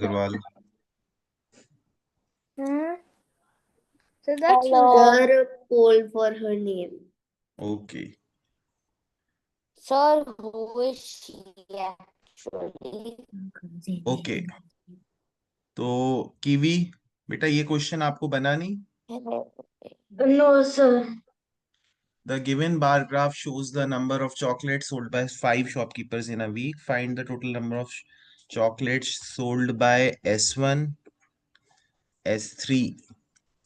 Agarwal. Hmm. So that's Sir, call for her name. Okay, Sir, who is she actually? Okay. तो Kiwi बेटा, ये question आपको बना नहीं? No, sir. The given bar graph shows the number of chocolates sold by 5 shopkeepers in a week. Find the total number of chocolates sold by S1, S3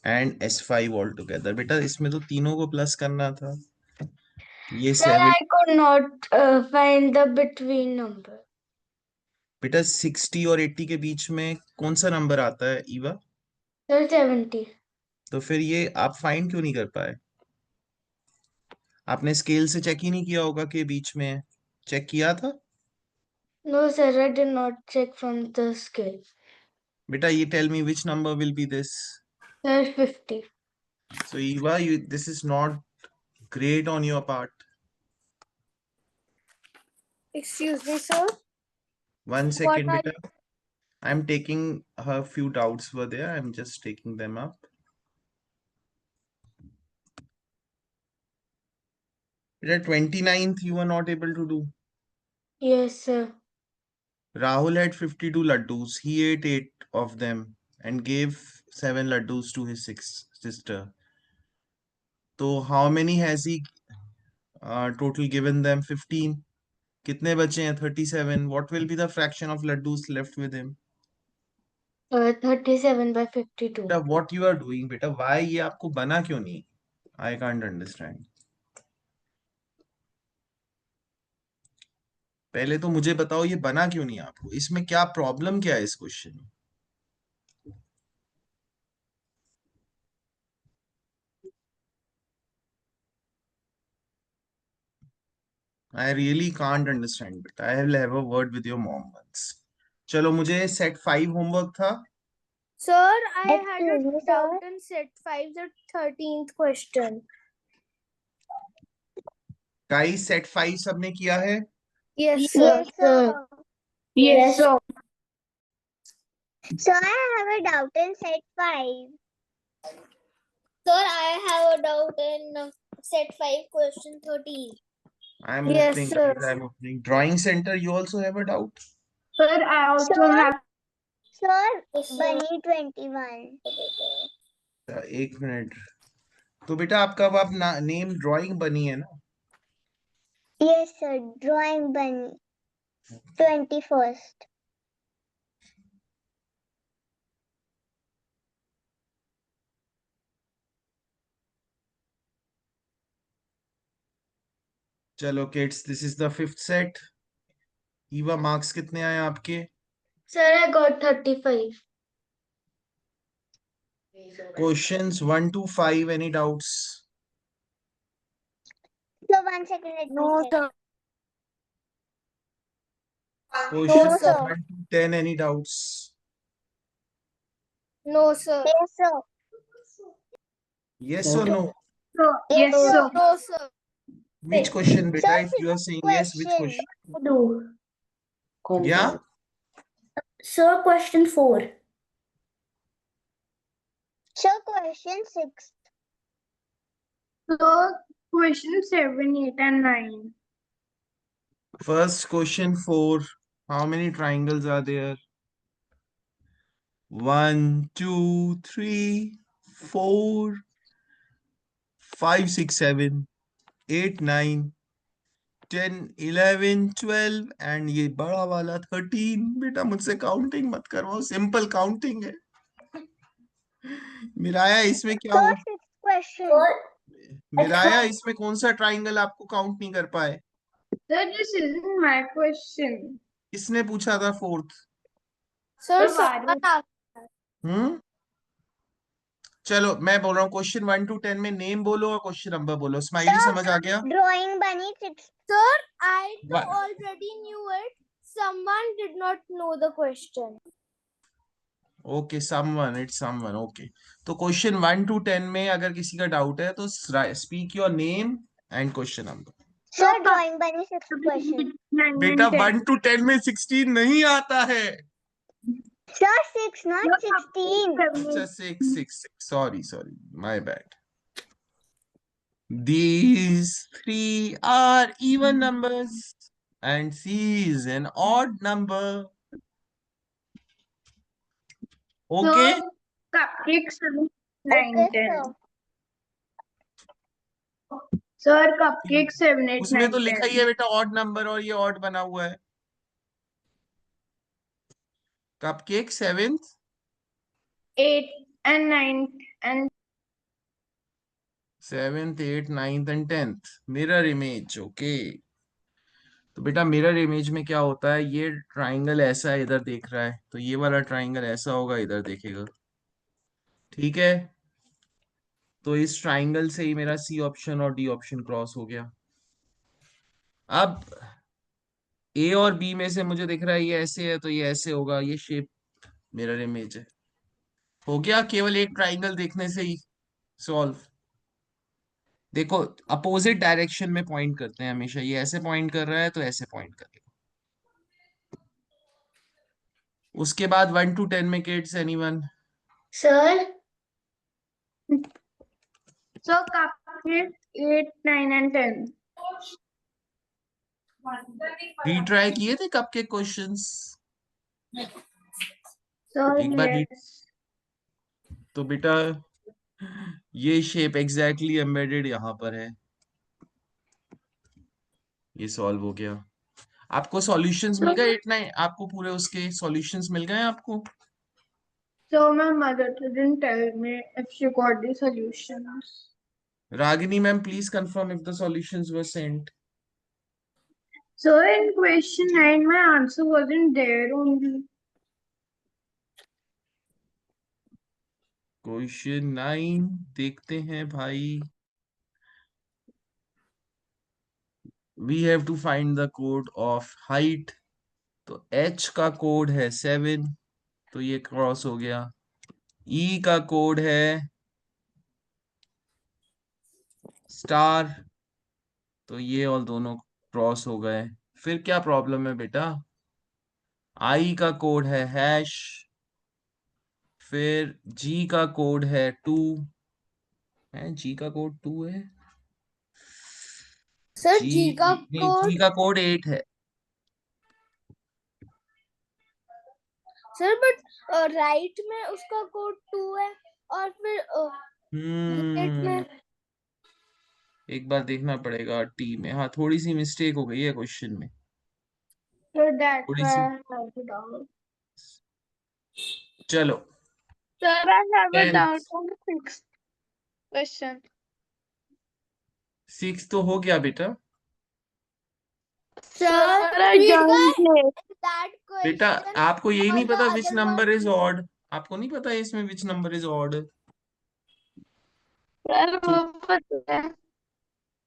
and S5 all together. बेटा इसमें तो तीनों को plus करना था। ये Sir, 7 I could not find the between number. बेटा 60 और 80 के बीच में कौन सा नंबर आता है ईवा? Sir, 70. तो फिर ये आप फाइंड क्यों नहीं कर पाए? आपने स्केल से चेक ही नहीं किया होगा कि बीच में है। चेक किया था? No, sir, I did not check from the scale. बेटा ये tell me which number will be this? Sir, 50. So Eva, this is not great on your part. Excuse me, sir. 1 second, What are beta. I'm taking a few doubts were there. I'm just taking them up. Beta, 29th you were not able to do. Yes, sir. Rahul had 52 laddus. He ate 8 of them and gave 7 laddus to his sister. So how many has he total given them? 15. कितने बचे हैं? 37. What will be the fraction of laddus left with him? 37 by 52. बेटा what you are doing बेटा? Why ये आपको बना क्यों नहीं? I can't understand. पहले तो मुझे बताओ ये बना क्यों नहीं आपको? इसमें क्या प्रॉब्लम क्या है इस क्वेश्चन में? I really can't understand it. I will have a word with your mom once. चलो, मुझे सेट 5 होमवर्क था। Sir, I had Excuse me, a doubt in set 5, the 13th question. Guys set 5 सबने किया है? Yes, sir. Yes, sir. Yes, sir. So I have a doubt in set 5. Sir, I have a doubt in set 5, question 13. I'm Yes, opening, sir. guys, I'm opening. Drawing center, you also have a doubt? Sir, I also Sir, have. Sir, Yes, sir. Bunny 21. एक minute. तो बेटा आपका अब आप name drawing बनी है ना? Yes, sir. Drawing Bunny 21st. चलो kids, this is the 5th set. Eva marks कितने आए आपके? Sir, I got 35. Questions 1 to 5, any doubts? So 1 second, let me No, check. sir. Questions sir. 1 to 10, any doubts? No, sir. Yes, sir. Yes or no? Yes, No, sir. no, sir. Which question, beta? Sir, If you are saying yes, which question. question? Yeah? Sir, question 4. Sir, question 6. Sir, question 7, 8, and 9. First question 4. How many triangles are there? 1, 2, 3, 4, 5, 6, 7, 8, 9, 10, 11, 12 and ये बड़ा वाला 13। बेटा मुझसे counting मत करवाओ, simple counting है। मिराया इसमें क्या Sir, हुआ? 6th question. मिराया इसमें कौन सा ट्राइंगल आपको काउंट नहीं कर पाए? Sir, this isn't my question. किसने पूछा था 4th? Sir, Sir, someone asked. चलो मैं बोल रहा हूँ क्वेश्चन 1 to 10 में नेम बोलो और क्वेश्चन नंबर बोलो। स्माइली समझ आ गया? Drawing Bunny 6. Sir, I What? already knew it. Someone did not know the question. Okay, someone, it's someone. Okay, तो क्वेश्चन 1 to 10 में अगर किसी का डाउट है तो speak your name and question number. Sir, Drawing Bunny 6th question. बेटा 1 to 10 में 16 नहीं आता है। Sir, 6, not 16. अच्छा 6. Sorry, my bad. These three are even numbers and C is an odd number. Okay? Cupcake 7, Okay, 9, 10. sir. Sir, cupcake 7, 8, उसमें 9, तो लिखा 10. ही है बेटा ऑड नंबर और ये ऑड बना हुआ है. Cupcake 7th 8 and 9 and 7th 8th 9th and 10th mirror image. Okay. तो बेटा मिरर इमेज में क्या होता है, ये ट्राइंगल ऐसा है इधर देख रहा है तो ये वाला ट्राइंगल ऐसा होगा इधर देखेगा. ठीक है, तो इस ट्राइंगल से ही मेरा सी ऑप्शन और डी ऑप्शन क्रॉस हो गया. अब ए और बी में से मुझे दिख रहा है ये ऐसे है तो ये ऐसे होगा, ये शेप मिरर इमेज है. हो गया केवल एक ट्राइंगल देखने से ही सॉल्व. देखो अपोजिट डायरेक्शन में पॉइंट करते हैं हमेशा, ये ऐसे पॉइंट कर रहा है तो ऐसे पॉइंट करेगा. उसके बाद 1 to 10 में kids anyone. Sir, so cupcake 8, 9 and 10. Retry किए थे कब के क्वेश्चंस? Sir, एक बार yes. तो बेटा ये शेप एग्जैक्टली एम्बेडेड यहाँ पर है. ये सॉल्व हो गया. आपको सॉल्यूशंस मिल गए 8 9, आपको पूरे उसके सॉल्यूशंस मिल गए आपको. So my mother didn't tell me if she got the solutions. Ragini ma'am please confirm if the solutions were sent. So in question 9, my answer wasn't there only. Question 9 देखते हैं भाई. We have to find the code of height. तो h का code है 7 तो ये cross हो गया. e का कोड है स्टार तो ये और दोनों क्रॉस हो गए. फिर क्या प्रॉब्लम है बेटा? आई का कोड है हैश. फिर जी का कोड है 2 है. जी का कोड 2 है. सर जी जी का नहीं, कोड जी का कोड 8 है. सर बट राइट में उसका कोड 2 है और फिर लेफ्ट में एक बार देखना पड़ेगा टी में. हाँ थोड़ी सी मिस्टेक हो गई है क्वेश्चन में. So that's थोड़ी why C. I have it down. चलो Sir, I have a 10th doubt on the 6th question. 6 तो हो गया बेटा. Sir, I read joined late. that बेटा question आपको यही or नहीं the पता विच other number one. Is odd? आपको नहीं पता इसमें which number is odd? Sir, वो पता है.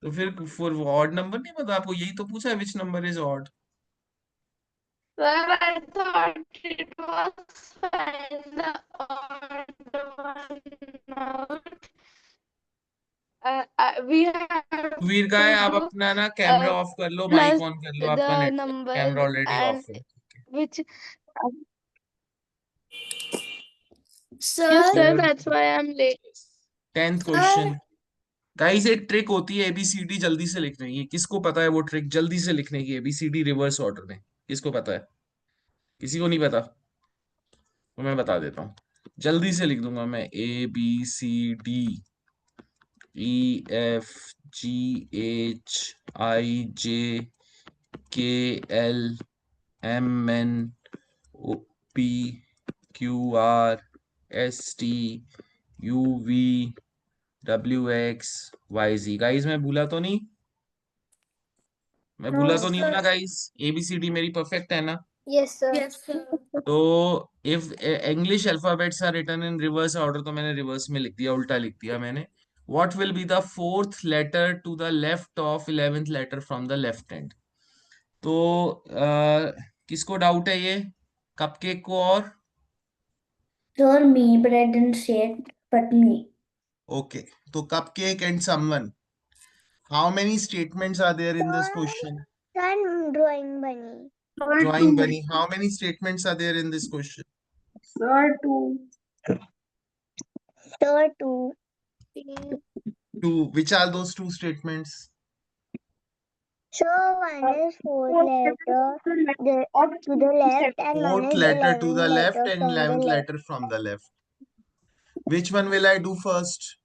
तो फिर ऑड नंबर नहीं पता आपको? यही तो पूछा है which number is odd. Sir, I thought it was fine, the odd one out. We have वीर का है, to आप do अपना ना कैमरा ऑफ कर लो, माइक plus ऑन कर लो. आपका the net camera numbers already and of है. which Sir, yes, sir, चलो that's why I'm late. 10th question. Guys एक ट्रिक होती है एबीसीडी जल्दी से लिखने की. किसको पता है वो ट्रिक जल्दी से लिखने की एबीसीडी रिवर्स ऑर्डर में? किसको पता है? किसी को नहीं पता तो मैं बता देता हूँ. जल्दी से लिख दूंगा मैं. ABCD EFGHIJKLMNOPQRSTUVWXYZ. गाइस मैं भूला तो नहीं? मैं No, भूला तो नहीं हूं sir. ना गाइस? एबीसीडी मेरी परफेक्ट है ना? yes sir. तो if English alphabets are written in reverse order तो मैंने रिवर्स में लिख दिया, उल्टा लिख दिया मैंने. What will be the 4th letter to the left of 11th letter from the left hand? तो किसको डाउट है ये? कपकेक को और Sir, me, but I didn't say it, but me. Okay. तो cupcake and someone, how many statements are there in this question? Sir, drawing bunny. Drawing bunny. How many statements are there in this question? Sir, 2. Sir, 2. Two. Which are those two statements? So one is fourth letter to the left and one Fourth is letter to the 11th left letter and from the 11th left. letter from the left. Which one will I do first?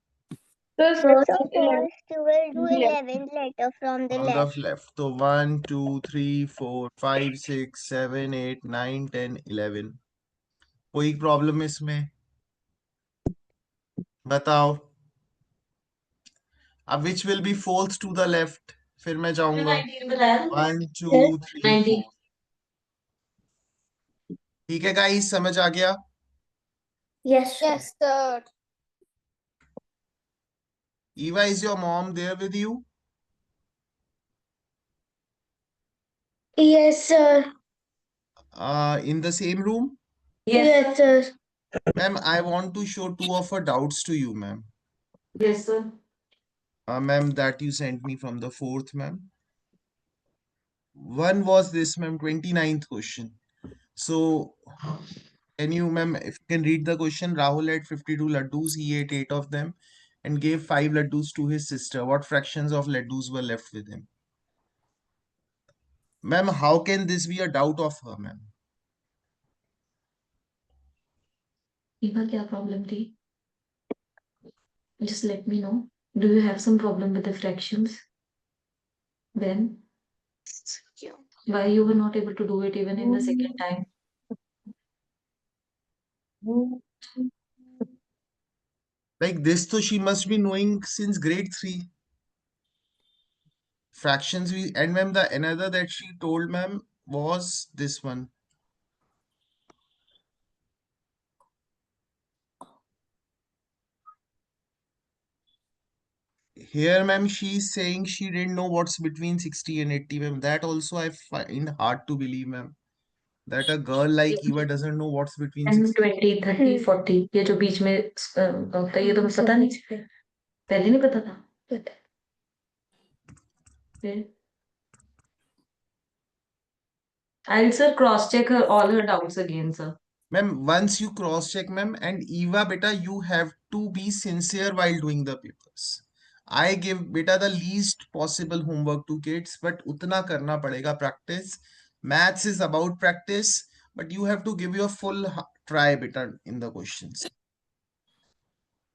Sir, So first we will do 11th letter from the From left. the left. So 1, 2, 3, 4, 5, 6, 7, 8, 9, 10, 11. कोई problem इसमें? बताओ. अब which will be fourth to the left? फिर मैं जाऊंगा. 1, 2, 3, 4. ठीक है guys, समझ आ गया? Yes, sir. Eva, is your mom there with you? Yes, sir. In the same room? Yes, sir. Ma'am, I want to show two of her doubts to you, ma'am. Yes, sir. Ma'am, that you sent me from the fourth, ma'am. One was this, ma'am, 29th question. So, can you, ma'am, if you can read the question, Rahul had 52 laddus, he ate 8 of them and gave 5 laddus to his sister. What fractions of laddus were left with him? Ma'am, how can this be a doubt of her, ma'am? Eva, क्या problem थी? Just let me know. Do you have some problem with the fractions? Then why you were not able to do it even in the second time? Like this, so she must be knowing since grade 3. Fractions, and ma'am, the another that she told, ma'am, was this one. Here, ma'am, she's saying she didn't know what's between 60 and 80, ma'am. That also I find hard to believe, ma'am. That a girl like Eva doesn't know what's between 10, 60. 20, 30, 40 ये जो बीच में होता है ये तुम्हें पता नहीं पहले नहीं पता था फिर I'll sir cross check her all her doubts again, sir. Ma'am, once you cross check, ma'am, and Eva, beta, you have to be sincere while doing the papers. I give beta the least possible homework to kids, but utna karna padega practice. Maths is about practice, but you have to give your full try, beta, in the questions.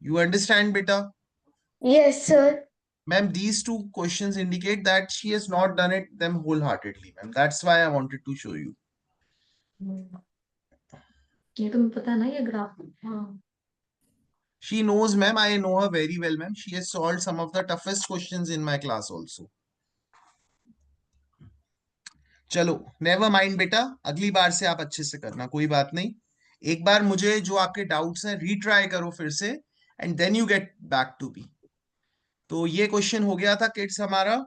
You understand, beta? Yes, sir. Ma'am, these two questions indicate that she has not done it them wholeheartedly, ma'am. That's why I wanted to show you. ये तुम्हें पता है ना ये graph हाँ She knows, ma'am. I know her very well, ma'am. She has solved some of the toughest questions in my class also. चलो, never mind बेटा, अगली बार से आप अच्छे से करना, कोई बात नहीं. एक बार मुझे जो आपके डाउट्स हैं रीट्राई करो फिर से and then you get back to B. तो ये क्वेश्चन हो गया था किड्स हमारा.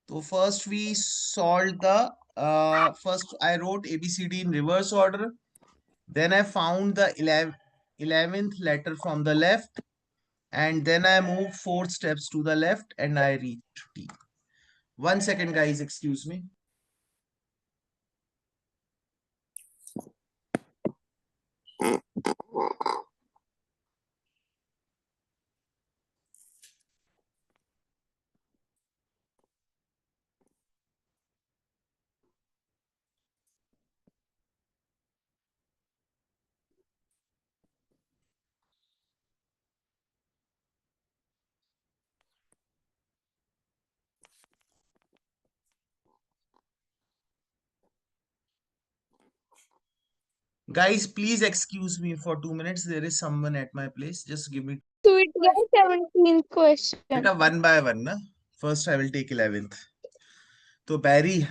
तो first we solve the first I wrote ABCD in reverse order. Then I found the 11th letter from the left. And then I move 4 steps to the left and I reach T. 1 second, guys, excuse me. Guys, please excuse me for 2 minutes. There is someone at my place. Just give me. So it was 17th question. Beta, one by one, na? First, I will take 11th. So, Barry,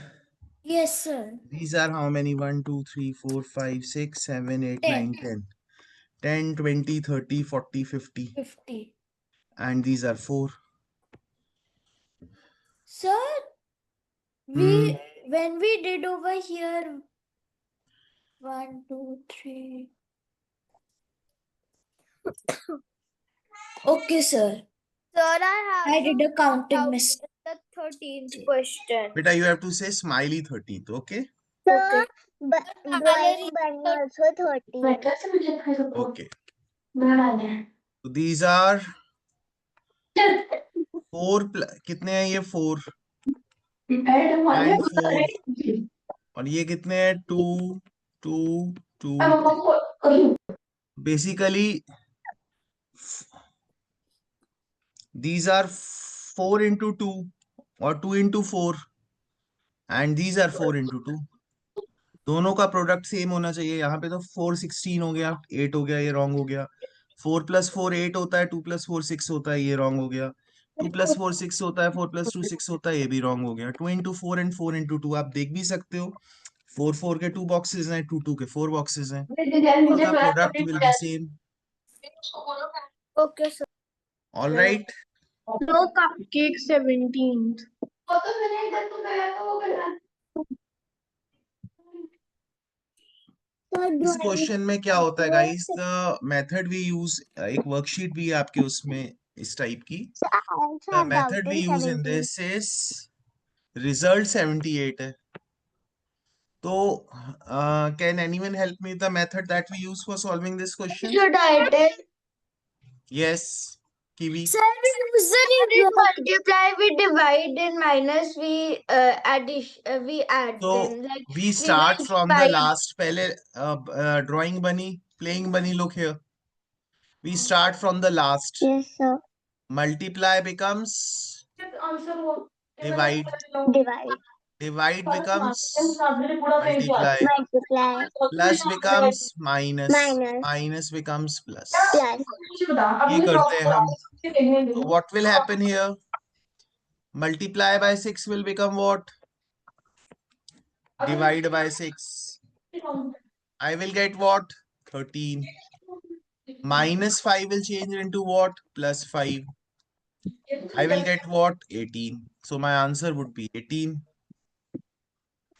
Yes, sir. these are how many? 1, 2, 3, 4, 5, 6, 7, 8, 10. 9, 10. 10, 20, 30, 40, 50. 50. And these are 4. Sir, when we did over here 1, 2, 3. Okay, sir. Sir, I did a counting miss. the 13th question. Beta, you have to say smiley 13th, okay? Sir, But drawing bunny also 13. Better से मुझे खाई सकता हूँ Okay. मैं डाल दिया So these are 4 कितने हैं ये 4 and 4 और ये कितने हैं 2 2 2 basically these are 4 into 2 or 2 into 4 and these are 4 into 2 दोनों का प्रोडक्ट सेम होना चाहिए यहाँ पे तो 4 16 हो गया 8 हो गया ये रॉन्ग हो गया 4 + 4 8 होता है 2 + 4 6 होता है ये रॉन्ग हो गया 2 + 4 6 होता है 4 + 2 6 होता है ये भी रॉन्ग हो गया 2 into 4 and 4 into 2 आप देख भी सकते हो 4 4 के 2 बॉक्सेस हैं 2 2 के 4 बॉक्सेस हैं उनका product will be same Okay, sir. All right No cupcake 17th. इस क्वेश्चन में क्या होता है guys the method we use एक वर्कशीट भी है आपके उसमें इस टाइप की So I also the have doubt method we in use in 17th. This is result 78 है तो can anyone help me the method that we use for solving this question Should I tell? Yes Kiwi Sir, we usually With multiply, we divide, and minus we we add तो them. Like we we start make from the 5. Last पहले drawing bunny playing bunny look here we start from the last Yes, sir. multiply becomes divide Divide. divide becomes multiply Multiply. plus becomes minus Minus. minus becomes plus Plus. ये करते हैं हम so what will happen here multiply by 6 will become what divide by 6 I will get what 13 minus 5 will change into what plus 5 I will get what 18 so my answer would be 18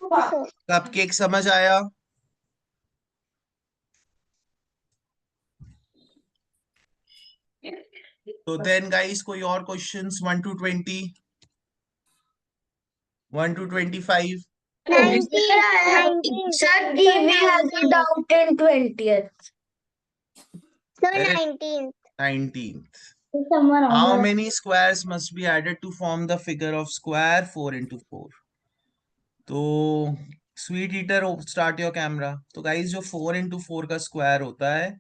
So, cupcake समझ आया तो then guys कोई और questions 1 to 20 1 to 25 19. Sir, we have a doubt in 20th. So Correct. 19th. 19th how many squares must be added to form the figure of square 4 into 4 तो sweet eater start your camera तो guys जो 4 into 4 का square होता है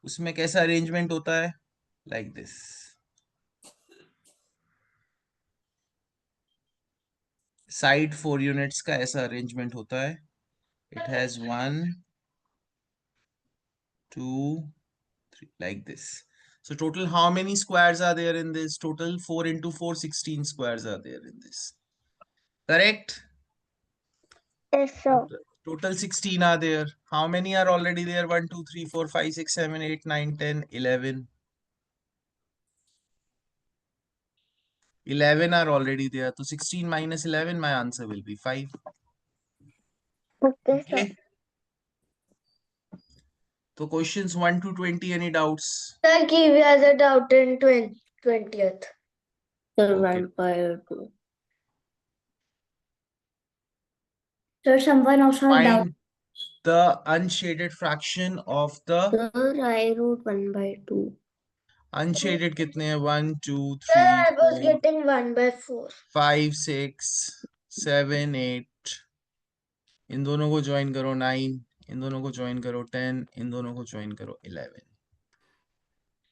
उसमें कैसा arrangement होता है लाइक दिस साइड 4 यूनिट्स का ऐसा अरेंजमेंट होता है it has 1 2 3 like this so total how many squares are there in this total 4 into 4 16 squares are there in this correct Yes, sir. total 16 are there how many are already there 1 2 3 4 5 6 7 8 9 10 11 11 are already there so 16 minus 11 my answer will be 5 Okay, sir. okay so questions 1 to 20 any doubts Sir, we has a doubt in 20th. Okay. vampire too. Sir, someone also had doubt. find the unshaded fraction of the Sir, I wrote 1/2. unshaded कितने हैं 1 2 Sir, 3 I was 4 getting 1/4. 5 6 7 8 इन दोनों को join करो 9 इन दोनों को join करो 10 इन दोनों को ज्वाइन करो 11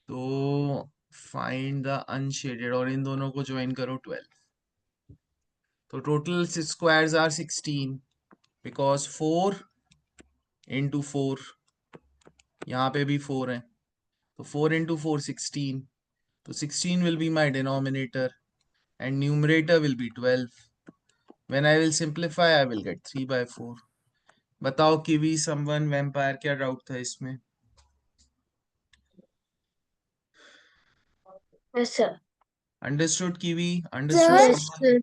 तो फाइंड द अनशेडेड और इन दोनों को ज्वाइन करो 12 तो total squares are 16 because 4 into 4 यहाँ पे भी 4 है तो 4 into 4 16 तो 16 will be my denominator and numerator will be 12 when I will simplify I will get 3/4 बताओ किवी समवन वैम्पायर क्या डाउट था इसमें Yes, sir. Understood kiwi understood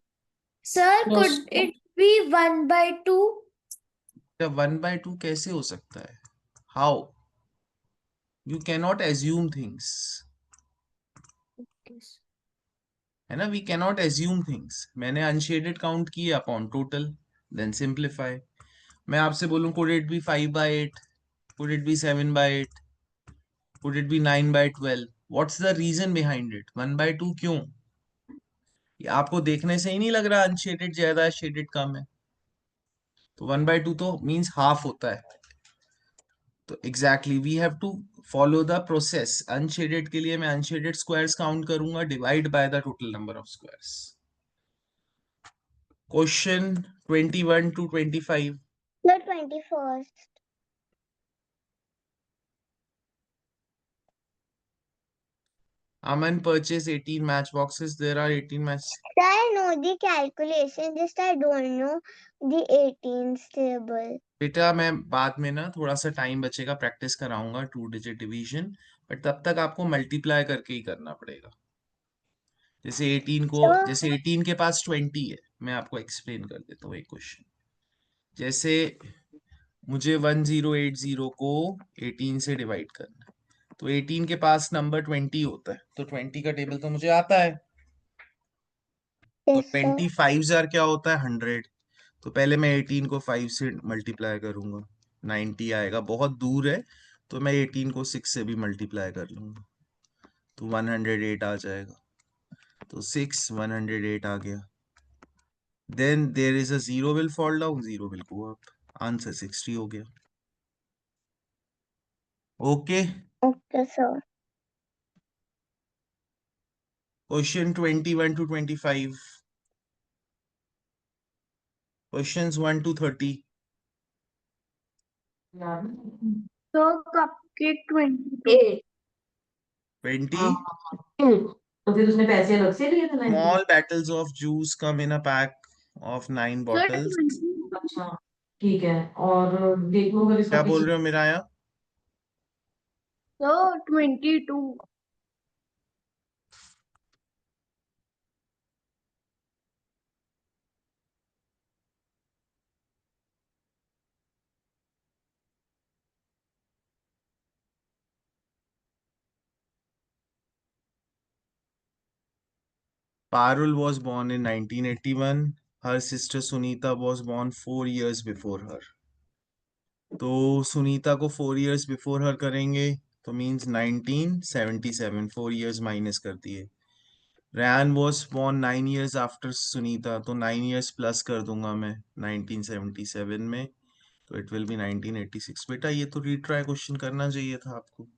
Sir, could it be 1/2? 1/2 कैसे हो सकता है how you cannot assume things है ना वी कैनॉट एज्यूम थिंग्स मैंने अनशेडेड काउंट किए अपॉन टोटल देन सिंप्लीफाई मैं आपसे बोलूं could it be 5/8, could it be 7/8, could it be 9/12? What's the reason behind it? 1/2 क्यों? ये आपको देखने से ही नहीं लग रहा अनशेडेड ज्यादा है शेडेड कम है? तो 1/2 तो मीन्स हाफ होता है। तो exactly we have to follow the process. Unshaded के लिए मैं अनशेडेड स्क्वायर्स काउंट करूंगा divide by the total number of squares. Question 21 to 25। The 21st. Aman purchased 18 matchboxes. There are 18 match. Sir, I know the calculation, just I don't know the 18th table. बेटा मैं बाद में ना थोड़ा सा time बचेगा practice कराऊंगा 2 digit division, but तब तक आपको मल्टीप्लाई करके ही करना पड़ेगा। जैसे 18 को, Sir, जैसे 18 के पास 20 है, मैं आपको एक्सप्लेन कर देता हूँ एक क्वेश्चन। जैसे मुझे 1080 को 18 से डिवाइड करना है, तो 18 के पास नंबर 20 होता है, तो 20 का टेबल तो मुझे आता है। तो yes, sir. 25 क्या होता है 100। तो पहले मैं 18 को 5 से मल्टीप्लाई करूंगा, 90 आएगा, बहुत दूर है, तो मैं 18 को 6 से भी मल्टीप्लाई कर लूंगा, तो 108 आ जाएगा। तो 6 108 आ गया। Then there is a zero will fall down, zero will go up, answer 60 हो गया। Okay. Okay, sir. Question 21 to 25, questions 1 to 30। So cupcake 22. 8। 20 तो फिर उसने पैसे अलग से लिए थे 90? small bottles of juice come in a pack of 9 Sir, bottles। 20. अच्छा ठीक है, और देख लो अगर इसका क्या बोल पीछे। रहे हो मिराया? So 22. Parul was born in 1981. Her sister Sunita was born 4 years before her. तो सुनीता को 4 years before her करेंगे, तो मीन्स 1977, 4 years माइनस कर दिए। रैन was born 9 years after Sunita, तो 9 years प्लस कर दूंगा मैं 1977 में, तो इट विल बी 1986। बेटा ये तो रीट्राई क्वेश्चन करना चाहिए था आपको।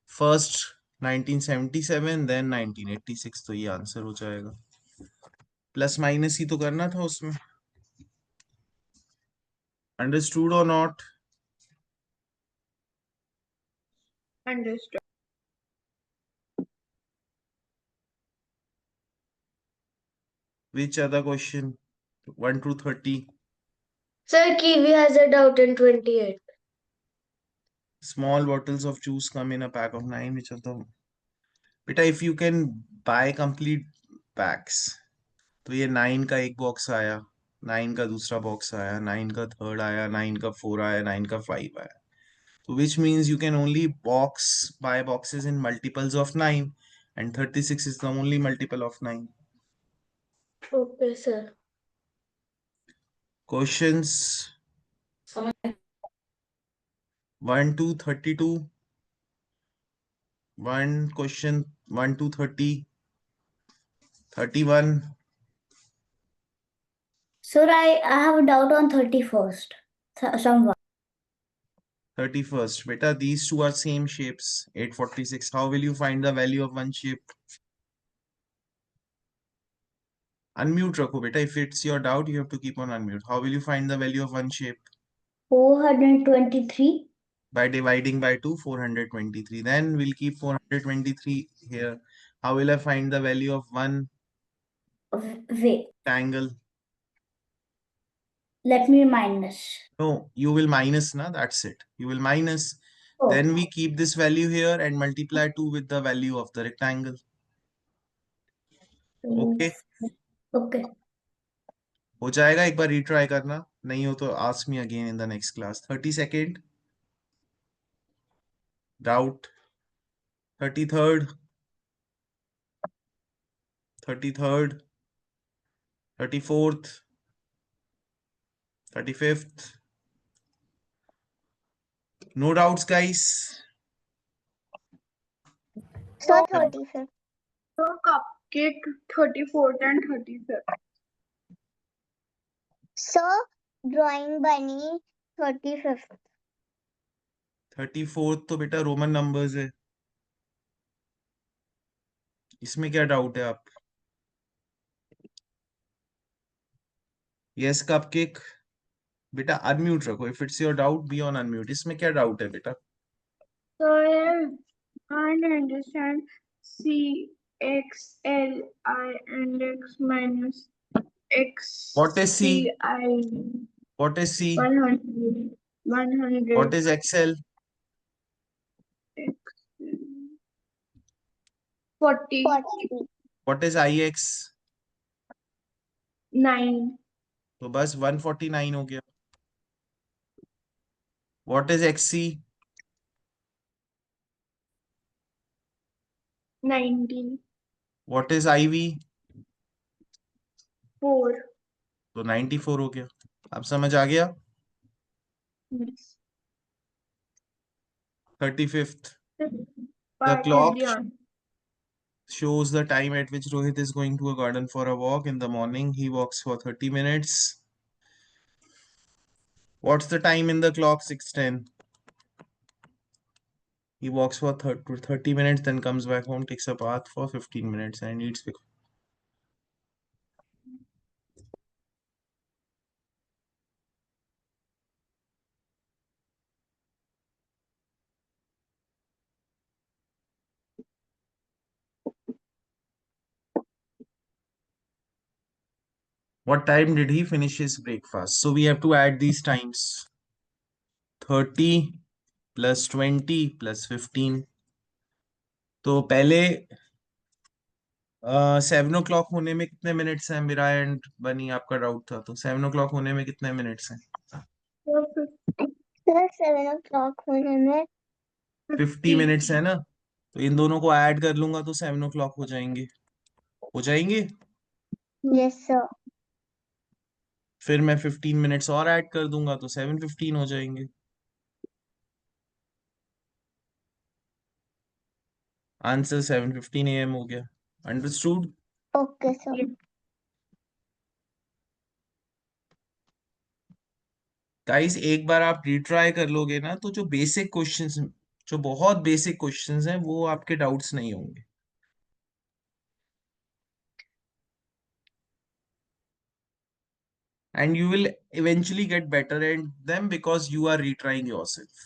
फर्स्ट 1977 देन 1986, तो ये आंसर हो जाएगा। प्लस माइनस ही तो करना था उसमें। अंडरस्टूड और not? Understood. Which other question? 1 to 30. Sir, Kiwi has a doubt in 28. Small bottles of juice come in a pack of 9. Which of them? बेटा if you can buy complete packs, तो ये 9 का एक box आया, 9 का दूसरा box आया, 9 का थर्ड आया, 9 का 4 आया, 9 का 5 आया, तो which means you can only buy boxes in multiples of 9, and 36 is the only multiple of 9. Okay, sir. Questions 1 to 32. One question 1 to 30. 31. Sir, I have a doubt on 31st. Someone. 31st. Beta, these two are same shapes. 846. How will you find the value of one shape? Unmute रखो बेटा. If it's your doubt, you have to keep on unmute. How will you find the value of one shape? 423. By dividing by 2, 423. Then we'll keep 423 here. How will I find the value of one Wait, triangle? let me minus. No, you will minus, na? That's it. You will minus. Oh, Then we keep this value here and multiply 2 with the value of the rectangle. Okay. okay. हो जाएगा, एक बार retry करना, नहीं हो तो ask me again in the next class. 30 second doubt. 33rd 34th 34th 35th. No doubts, guys. So 35th. So cupcake 34th and 35th. So drawing bunny 35th. 34th तो बेटा Roman numbers है, इसमें क्या doubt है आप? Yes cupcake बेटा unmute रखो, if it's your doubt be on unmute. इसमें क्या डाउट है बेटा? So I can't understand C X L I and X minus X What is C? I What is C? 100 100 What is XL? 40 40. What is IX? 9 तो बस 149 हो गया। What is XC? 19 What is IV? 4 तो 94 हो गया। अब समझ आ गया? yes. 35th. The Part of clock the answer. shows the time at which Rohit is going to a garden for a walk in the morning. He walks for 30 minutes. What's the time in the clock? 6:10. He walks for 30 minutes, then comes back home, takes a bath for 15 minutes and eats. What time did he finish his breakfast? So we have to add these times. 30 plus 20 plus 15. तो पहले 7 o'clock होने में कितने minutes हैं? मेरा and बनी आपका doubt था, तो 7 o'clock होने में कितने मिनट्स हैं? So 7 o'clock होने में 50 मिनट्स है ना, तो इन दोनों को ऐड कर लूंगा तो 7 o'clock हो जाएंगे। हो जाएंगे? yes sir. फिर मैं 15 मिनट्स और ऐड कर दूंगा तो 7:15 हो जाएंगे। आंसर 7:15 AM हो गया। अंडरस्टूड? Okay sir. गाइस एक बार आप रिट्राई कर लोगे ना तो जो बेसिक क्वेश्चंस, जो बहुत बेसिक क्वेश्चंस हैं, वो आपके डाउट्स नहीं होंगे। And you will eventually get better at them because you are retrying yourself.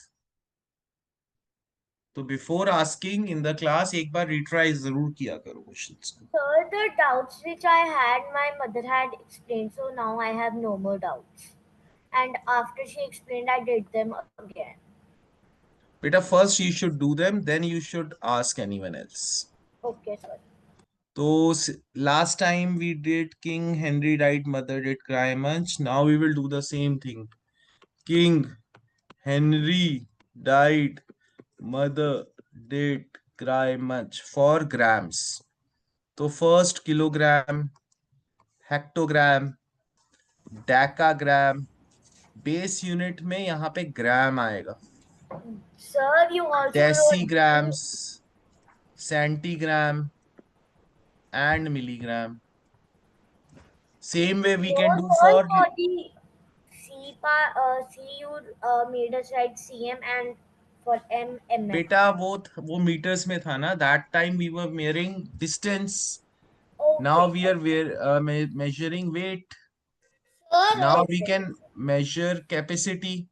तो before asking in the class एक बार रिट्राई जरूर किया करो क्वेश्चंस को। Sir, the doubts which I had, my mother had explained, so now I have no more doubts. And after she explained, I did them again. बेटा first you should do them, then you should ask anyone else. Okay, sir. तो last time we did King Henry died, mother did cry much. Now we will do the same thing. King Henry died, mother did cry much for grams. तो first kilogram, hectogram, decagram, base unit में यहाँ पे gram आएगा। Sir, you also wrote decigrams, centigram and milligram. Same way we can do for for the C you made us write cm and for m mm. बेटा वो meters में था ना, that time we were measuring distance. Okay. Now we are measuring weight. Sir, Now we can measure capacity.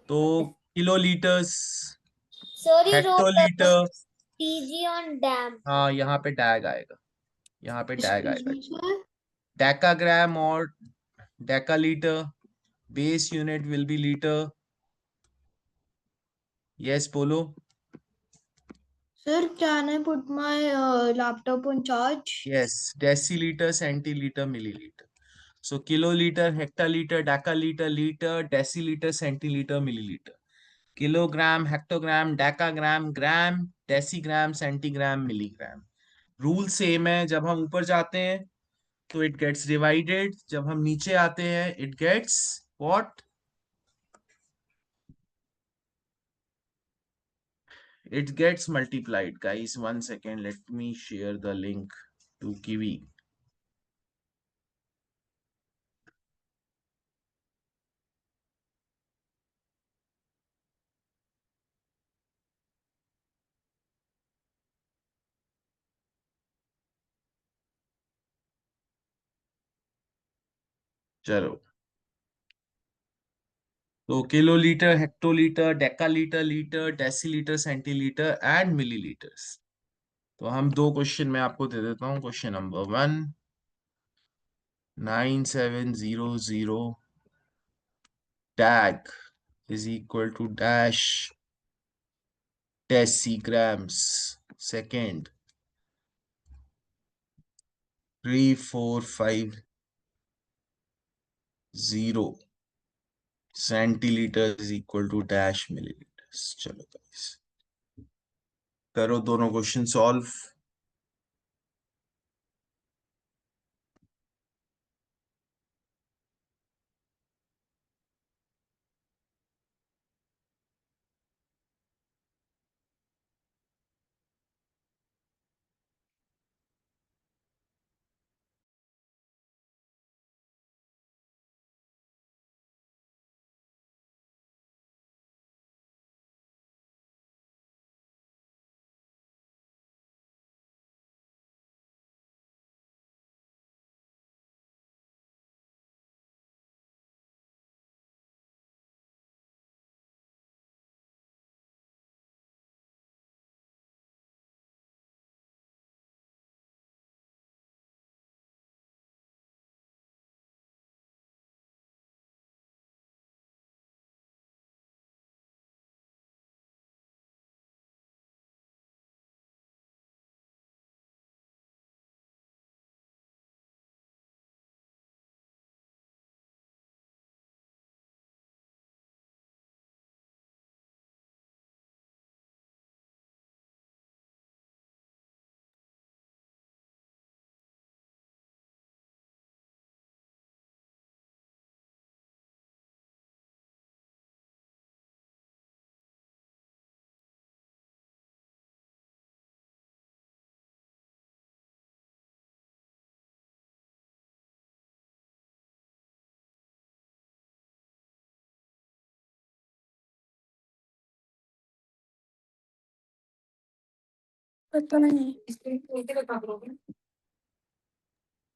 तो kiloliters, sir, you wrote hectolitre, TG on dam. हाँ यहाँ पे tag आएगा, यहाँ पे टैग आएगा। डेकाग्राम और decalitre, base unit will be litre. Yes बोलो। Sir, can I put my laptop on charge? Yes, deciliter, centiliter, milliliter. So kiloliter, hectoliter, decaliter, liter, deciliter, centiliter, milliliter. Kilogram, hectogram, decagram, gram, decigram, centigram, milligram. Rule same है। जब हम ऊपर जाते हैं तो it gets divided. जब हम नीचे आते हैं, it gets what? It gets multiplied. Guys, 1 second. Let me share the link to Kiwi. चलो, तो kilolitre, hectolitre, decalitre, litre, decilitre, centilitre and millilitres. तो हम दो क्वेश्चन में आपको दे देता हूँ. Question number 1, 9700 tag is equal to dash decigrams. Second, 3450 centiliter is equal to dash milliliters. चलो गाइस, करो दोनों क्वेश्चन सॉल्व.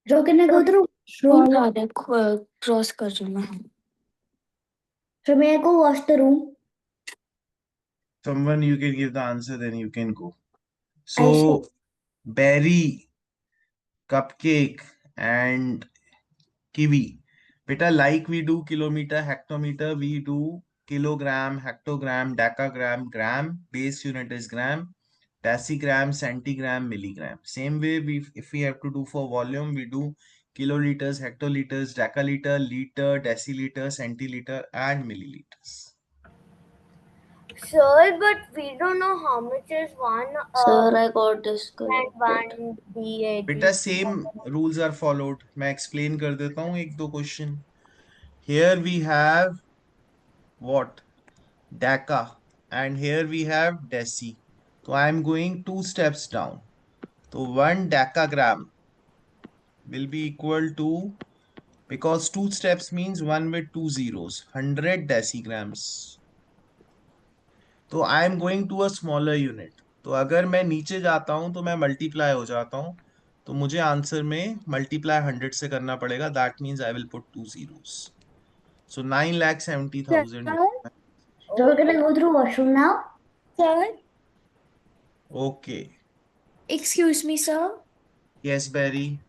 जो can I go through? Cross कर दूंगा. So may I go wash the room? Someone you can give the answer, then you can go. I shall. So berry, cupcake and kiwi. Beta, like we do kilometer, hectometer, we do kilogram, hectogram, decagram, gram. Base unit is gram. Decigram, centigram, milligram. Same way, if we have to do for volume, we do kiloliters, hectoliters, decaliter, liter, deciliter, centiliter, and milliliters. Sir, but we don't know how much is one Sir, I got and disconnected. one DAT. बेटा same rules are followed. मैं explain कर देता हूँ एक दो question. Here we have what? Deca, and here we have deci. So I am going 2 steps down. So 1 decagram will be equal to, because 2 steps means 1 with 2 zeros, 100 decigrams. तो I am going to a smaller unit. तो अगर मैं नीचे जाता हूं तो मैं multiply हो जाता हूं. तो मुझे आंसर में मल्टीप्लाई 100 से करना पड़ेगा. That means I will put 2 zeros. So 9,70,000. So can I go through washroom now? Sir, Okay. excuse me, sir. Yes, Barry.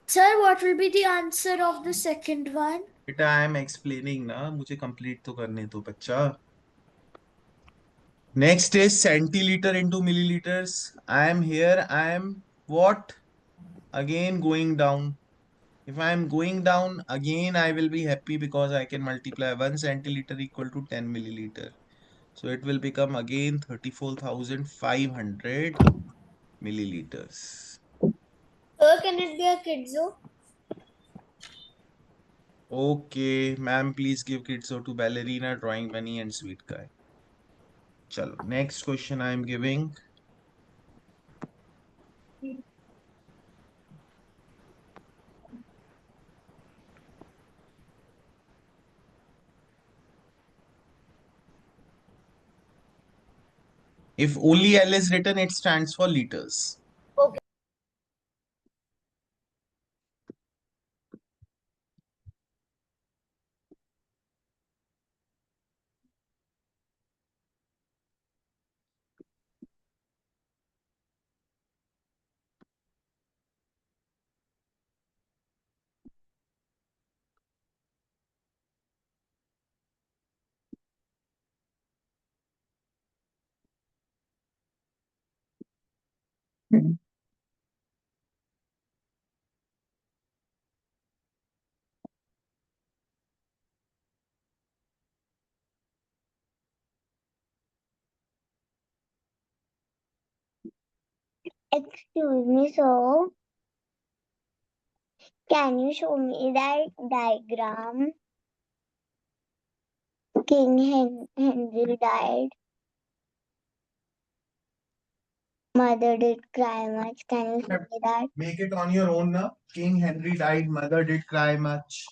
Sir, what will be the answer of the second one? बेटा I am explaining ना, मुझे complete तो करने दो बच्चा. Next is centiliter into milliliters. I am here. I am what? Again going down. If I am going down again, I will be happy because I can multiply 1 centiliter equal to 10 milliliter. So it will become again 34,500 milliliters. Sir, can it be a kidzo? Okay, ma'am, please give Kitso to ballerina, drawing bunny, and sweet guy. Chalo, next question I am giving. If only L is written, it stands for liters. Okay. Excuse me, so can you show me that diagram? King Henry died. Mother did cry much. Can you show me that? Make it on your own now. King Henry died, mother did cry much.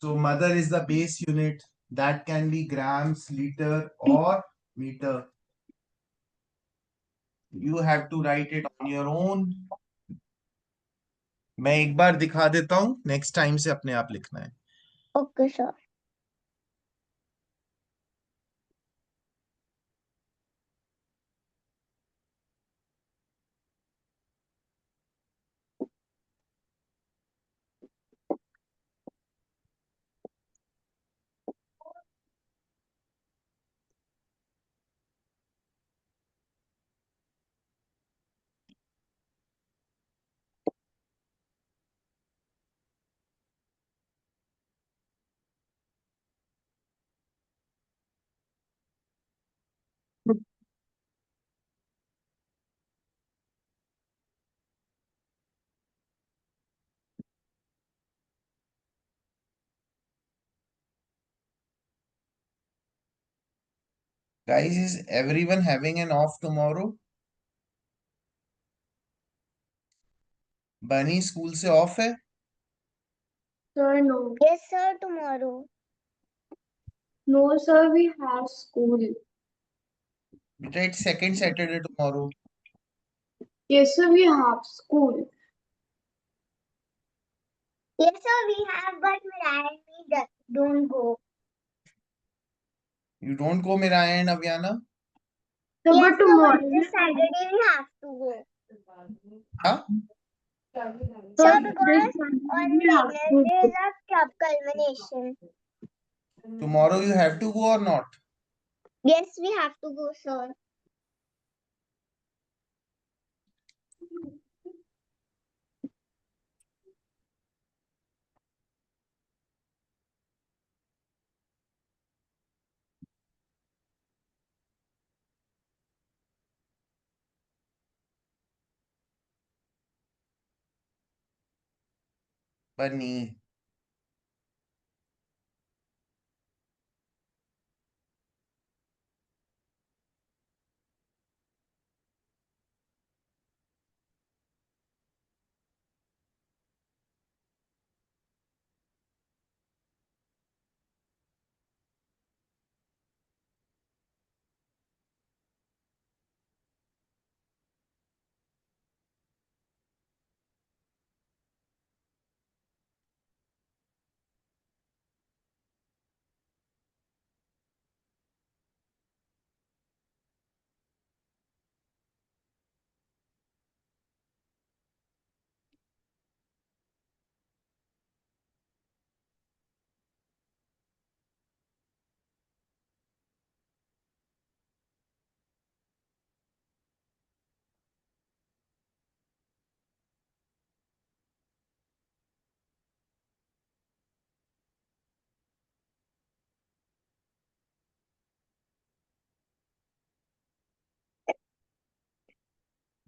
So mother is the base unit. That can be grams, liter, or meter. You have to write it on your own. मैं एक बार दिखा देता हूँ, next time से अपने आप लिखना है. Okay, sir. Guys, is everyone having an off tomorrow? बनी स्कूल से ऑफ है? Sir, no. Yes, sir, tomorrow. No, sir, we have school. बेटा it's second Saturday tomorrow. Yes, sir, we have school. Yes, sir, we have, but Mirai and me don't go. You don't go Mira and Avyana? Sir, Yes, but sir, but tomorrow. this Saturday we have to go. Huh? Sir, Sir, because this Saturday on we have Wednesday school. is a club culmination. Tomorrow you have to go or not? Yes, we have to go, sir. Bunny.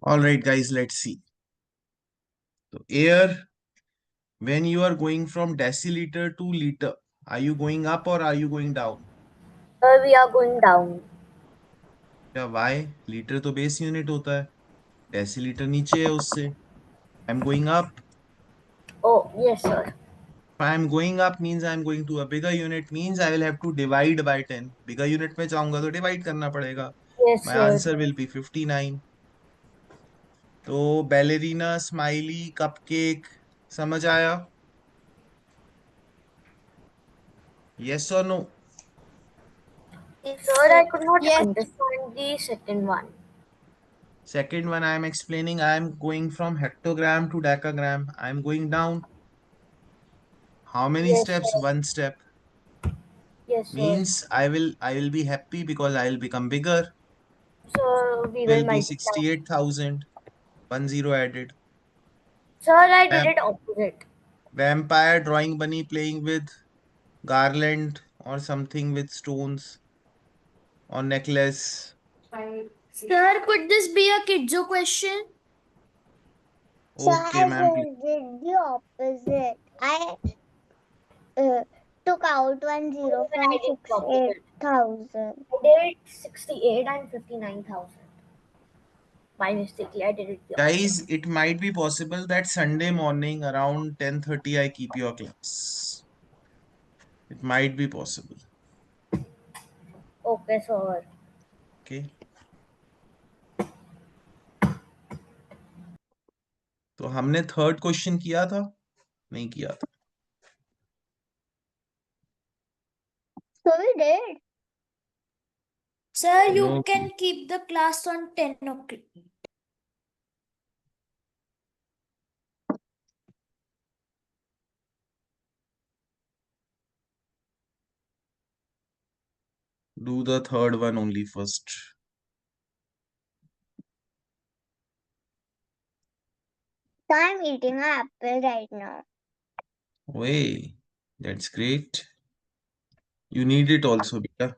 All right, guys, let's see. So air When you are going from deciliter to liter, are you going up or are you going down? We are going down. क्या why? Liter तो base unit होता है, deciliter नीचे है उससे. I'm going up. Oh, yes, sir. If I'm going up means I'm going to a bigger unit, means I will have to divide by 10. Bigger unit में जाऊंगा तो divide करना पड़ेगा. Yes, My sir. answer will be 59. तो ballerina, smiley, cupcake, समझ आया? Yes or no? Sir, I could not Yes. understand the second one. Second one I am explaining, I am going from hectogram to decagram. I am going down. How many Yes, steps? sir. One step. Yes, sir. Means I will be happy because I will become bigger. So we will Will be multiply. 68,000. 1 0 added. Sir, I did Vamp- it opposite. Vampire drawing bunny playing with garland or something with stones or necklace. Sir, could this be a Kidjo question? So Okay, I ma'am. just did the opposite. I took out 10 from I did the opposite. 68,000. I did 68 and 59,000. By mistakenly, I did it the opposite. Guys, it might be possible that Sunday morning around 10:30 I keep your class. It might be possible. Okay, sir. Okay. तो हमने third question किया था, नहीं किया था. So we did. Sir, you No. can keep the class on 10 o'clock. Do the third one only first. So I'm eating an apple right now. Way, that's great. You need it also, beta.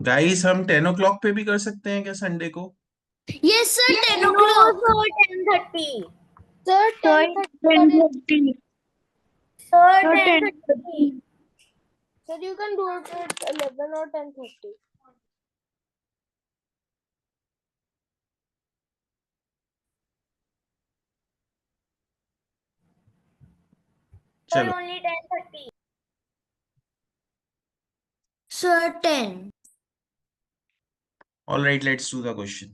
Guys हम 10 o'clock पे भी कर सकते हैं क्या Sunday को? Yes, sir, 10 No, o'clock. sir, 10:30. Sir, So 10:30. 10:30. Sir, So 10:30. 10:30. Sir, you can do it at 11 or 10:30. Sir, चलो. only 10:30. Sir, 10. All right, let's do the question.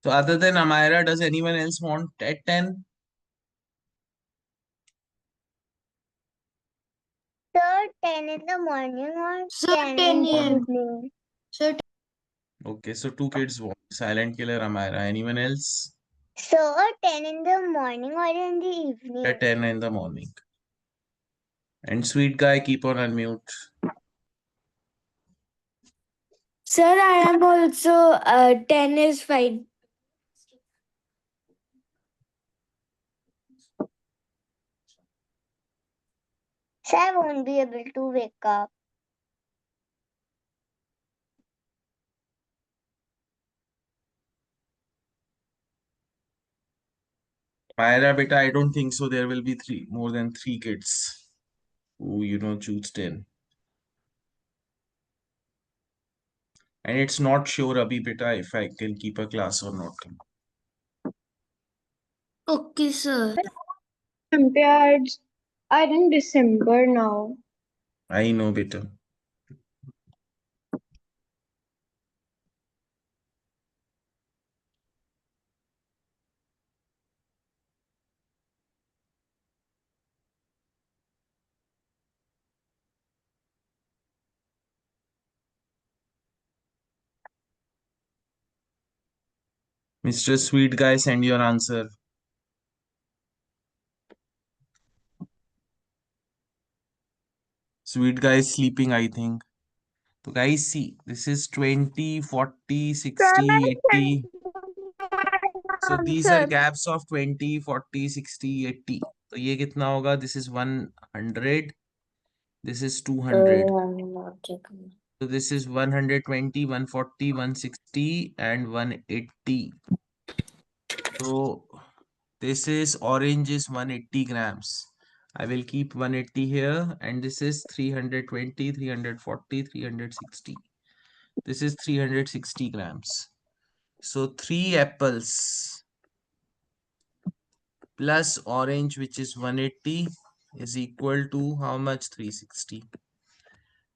So other than Amira, does anyone else want at 10? Sir, 10 in the morning or Sir, 10 10 in the a.m. evening? Sir, Okay, so two kids want. Silent killer Amira. Anyone else? Sir, 10 in the morning or in the evening? At 10 in the morning. And sweet guy, keep on unmute. Sir, I am also 10 is fine. So I won't be able to wake up. Myra, beta, I don't think so. There will be more than three kids who, choose 10. And it's not sure, Abhi, beta, if I can keep a class or not. Okay, sir. Olympiads are in December now. I know, beta. Mr. Sweet Guy, send your answer. Sweet Guy is sleeping, I think. So guys, see, this is 20, 40, 60, 80. So these are gaps of 20, 40, 60, 80. So ये कितना होगा? This is 100. This is 200. So this is 120, 140, 160 and 180. So this is orange is 180 grams. I will keep 180 here, and this is 320, 340, 360. This is 360 grams. So 3 apples plus orange, which is 180, is equal to how much? 360.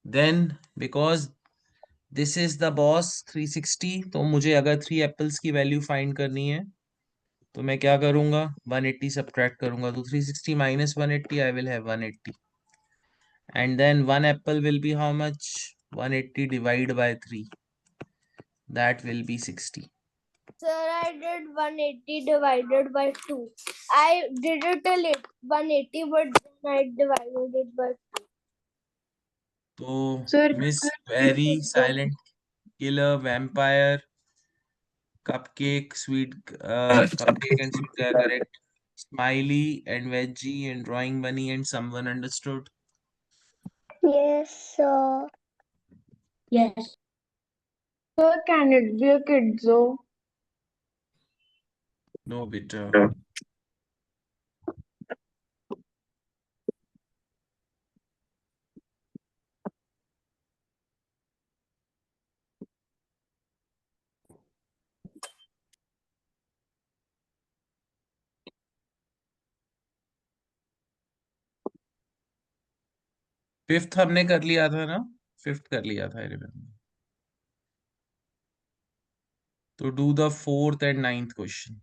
Then because this is the boss 360, तो मुझे अगर 3 apples की value find करनी है तो मैं क्या करूंगा? 180 subtract करूंगा, तो 360 minus 180, I will have 180. And then 1 apple will be how much? 180 divided by 3. That will be 60. Sir, I did 180 divided by 2. I did it till 180, but then I divided it by 2. So Sir, Miss Very, Silent Killer, Vampire, Cupcake, Sweet, Cupcake and Sweet are correct. Smiley and Veggie and Drawing Bunny and someone understood. Yes, sir. Yes. sir, can it be a kid zoo? No, bitter. Fifth हमने कर लिया था ना? Fifth कर लिया था, I remember. तो do the fourth and ninth question.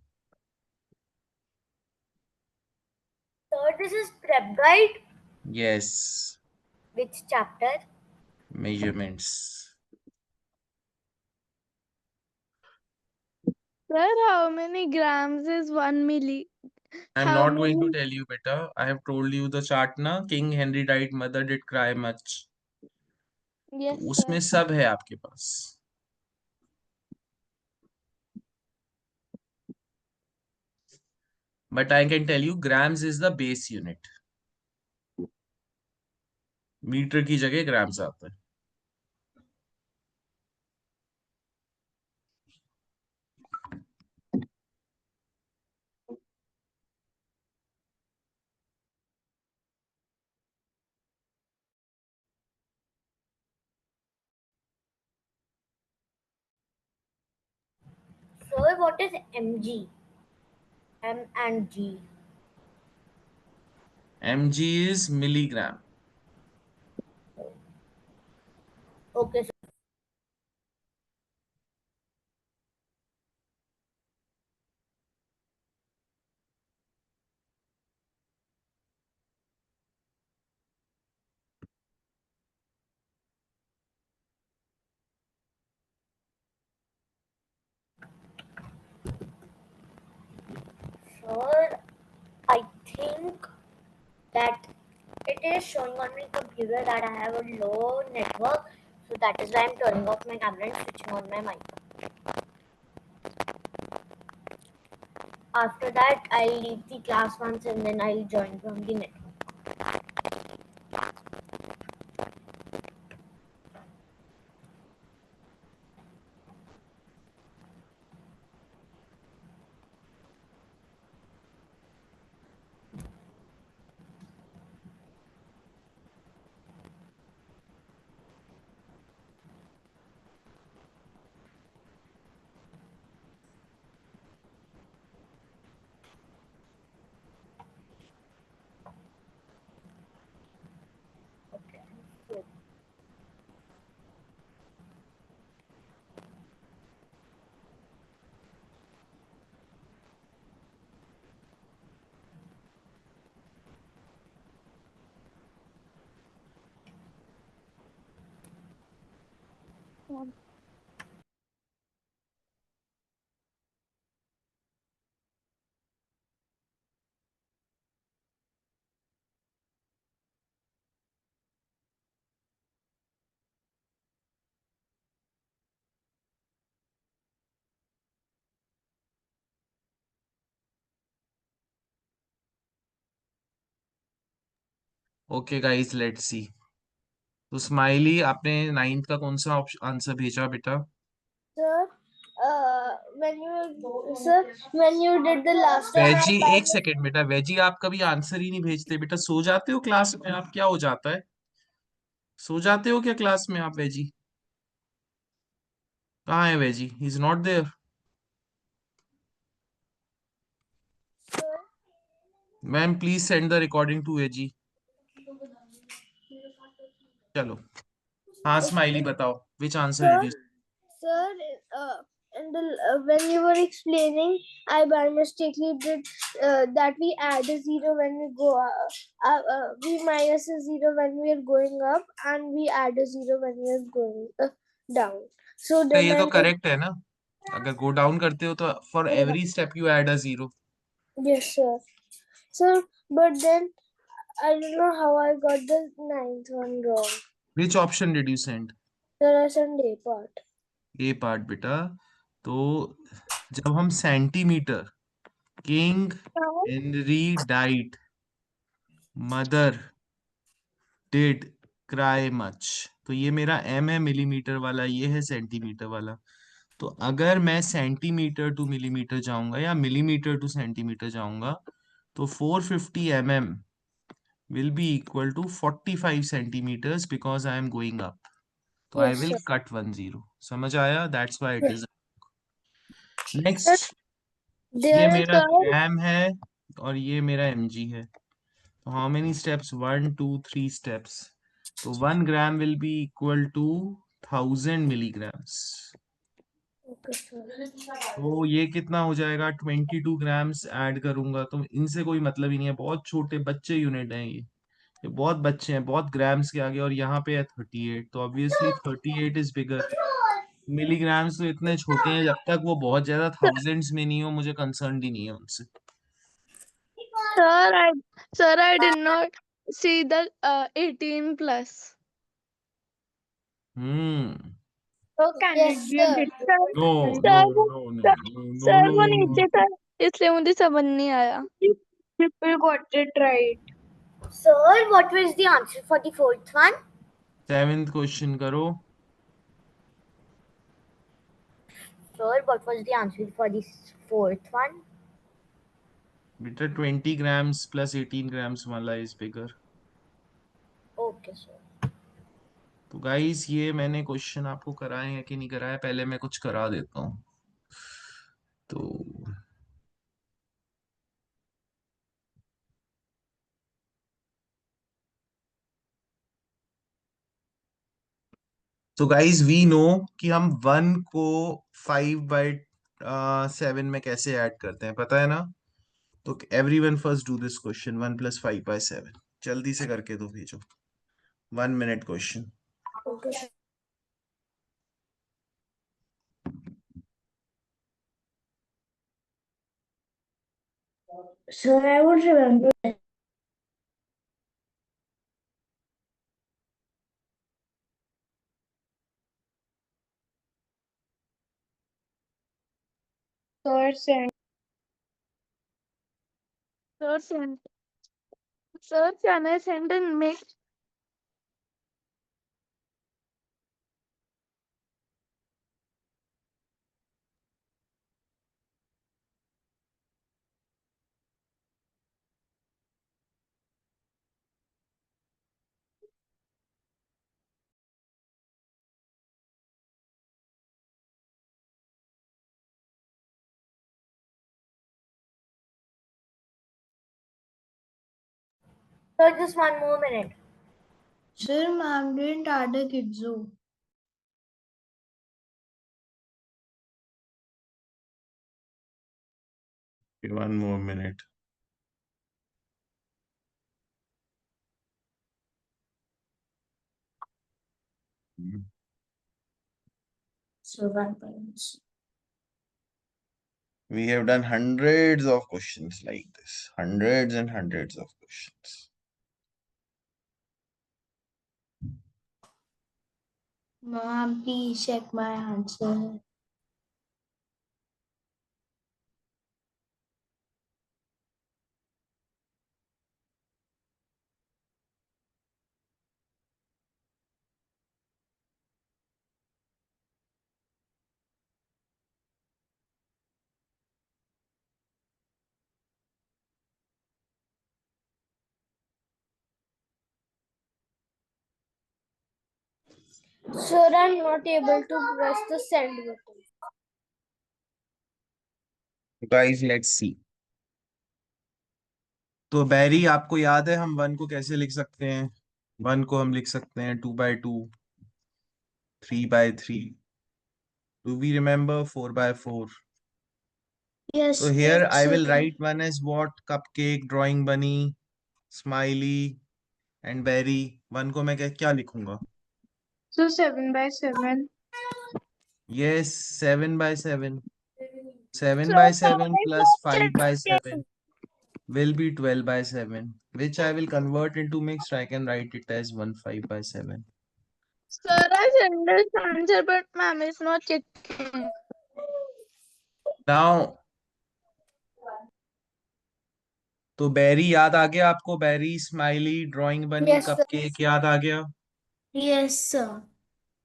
Sir, this is prep guide. Yes, Which chapter? measurements. Sir, how many grams is 1 milli? I'm How not going to many? tell you, beta. I have told you the chart na. King Henry died, mother did cry much. Yes, तो sir. उसमें सब है आपके पास. But I can tell you, grams is the base unit. Metre की जगह grams आता है. Sir, what is mg? M and G. mg is milligram. Okay, sir. Sir, I think that it is showing on my computer that I have a low network, so that is why I'm turning off my camera and switching on my mic. After that, I'll leave the class once and then I'll join from the network. Okay. So, okay guys, let's see. तो smiley, आपने 9th का कौन सा answer भेजा बेटा? Sir, when you did the last time, veggie, एक second बेटा, veggie आप कभी आंसर ही नहीं भेजते बेटा, सो जाते हो क्लास में आप? क्या हो जाता है, सो जाते हो क्या क्लास में आप वेजी? कहाँ है Veggie? He is not there. Ma'am please send the recording to Veggie. चलो, हाँ स्माइली बताओ, which answer did sir, you? sir, when you were explaining, I by mistakenly did that we add a zero when we go we minus a zero when we are going up, and we add a zero when we are going down. So then ये I तो made, correct है ना? अगर go down करते हो तो for every step you add a zero. yes, sir. So, but then I don't know how I got the ninth one wrong. Which option did you send? Sir, I sent A part. A part बेटा। तो जब हम centimetre, king Henry diet, mother did cry much, तो ये मेरा M है millimetre वाला, ये है सेंटीमीटर वाला। तो अगर मैं सेंटीमीटर टू मिलीमीटर जाऊंगा या मिलीमीटर टू सेंटीमीटर जाऊंगा, तो 450 mm will be equal to 45 centimeters because I am going up. तो I Yes, will sir. cut 1 0। समझ आया? That's why it Yes. is। Sir, next, ये there, मेरा sir. ग्राम है और ये मेरा mg है। तो हाउ मेनी स्टेप्स? 1 2 3 स्टेप्स। तो 1 gram will be equal to 1000 milligrams. Okay, sir. तो ये कितना हो जाएगा? 22 ग्राम्स ऐड करूंगा तो इनसे कोई मतलब ही नहीं है, बहुत छोटे बच्चे यूनिट हैं ये बहुत बच्चे हैं, बहुत ग्राम्स के आगे। और यहाँ पे है 38, तो ऑब्वियसली 38 इज बिगर। मिलीग्राम्स तो इतने छोटे हैं, जब तक वो बहुत ज्यादा थाउजेंड्स में नहीं हो मुझे कंसर्न ही नहीं है उनसे। Sir, I did not see the 18 plus. Hmm. So can Yes, it be a sir. difference? No no sir वो no no sir no no sir no वो नो नो। नीचे था, इसलिए मुझे समझ नहीं आया। People got it right. Sir, what was the answer for the fourth one? 7th question करो। Sir, what was the answer for the fourth one? बेटा 20 ग्राम्स प्लस 18 ग्राम्स वाला इज बिगर। Okay, sir. तो guys, ये मैंने question आपको कराए हैं कि नहीं कराए, पहले मैं कुछ करा देता हूँ। तो गाइस वी नो कि हम 1 को 5/7 में कैसे ऐड करते हैं, पता है ना? तो everyone first do this question, 1 + 5/7। जल्दी से करके दो, भेजो। 1 minute question. Okay, sir. So I would remember. Sir sent. Sir, can I send and make? Sir, just one more minute. Sir, ma'am didn't add a kidzo. 1 more minute। So one point. We have done hundreds of questions like this, hundreds and hundreds of questions। Mom, please check my answer. Sir, I'm not able to press the send button. Guys, let's see. तो बैरी, आपको याद है हम 1 को कैसे लिख सकते हैं? 1 को हम लिख सकते हैं 2/2, 3/3. Do we remember 4/4? Yes. So here Yes, I will sir. write one as what? Cupcake, drawing bunny, smiley, and berry. 1 को मैं क्या लिखूंगा? So 7/7. Yes, 7/7. 7 So by now 7 I plus know 5/7 10. will be 12/7, which I will convert into mixed. I can write it as 15/7. Sir, I sent this answer, but ma'am is not checking. Now, तो बैरी याद आ गया आपको? बैरी, smiley, drawing बनी, Yes, sir. Cupcake याद आ गया? Yes, sir.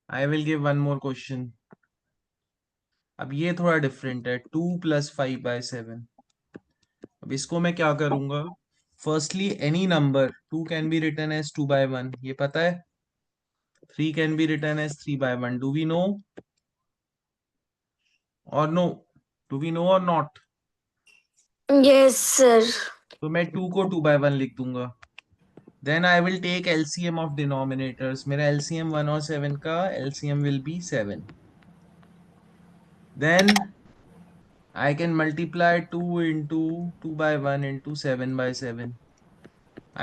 I will give one more question. अब ये थोड़ा डिफरेंट है, 2 + 5/7. अब इसको मैं क्या करूंगा? Firstly, any number 2 can be written as 2/1, ये पता है. 3 can be written as 3/1. Do we know और नो? डू वी नो और नॉट? Yes, sir. तो मैं 2 को 2/1 लिख दूंगा. Then I will take LCM of denominators. मेरा एलसीएम 1 और 7 का LCM will be 7. Then I can multiply 2 into 2/1 into 7/7.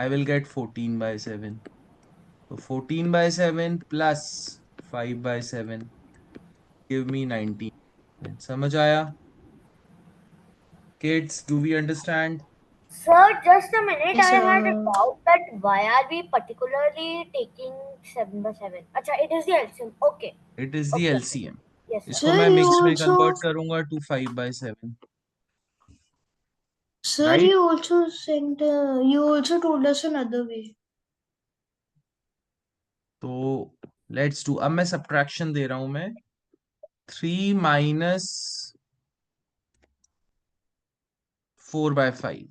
I will get 14/7. So 14/7 plus 5/7 give me 19. समझ आया? Kids, do we understand? Sir, just a minute. Yes, I had a sir. doubt that why are we particularly taking 7/7? Acha, it is the LCM. Okay. It is the Okay. LCM. Yes, sir. इसको Sir, मैं you mix में also, convert करूंगा to 5/7. sir, Right? you also sent, you also told us another way. तो let's do. अब मैं subtraction दे रहा हूं मैं. 3 minus 4/5.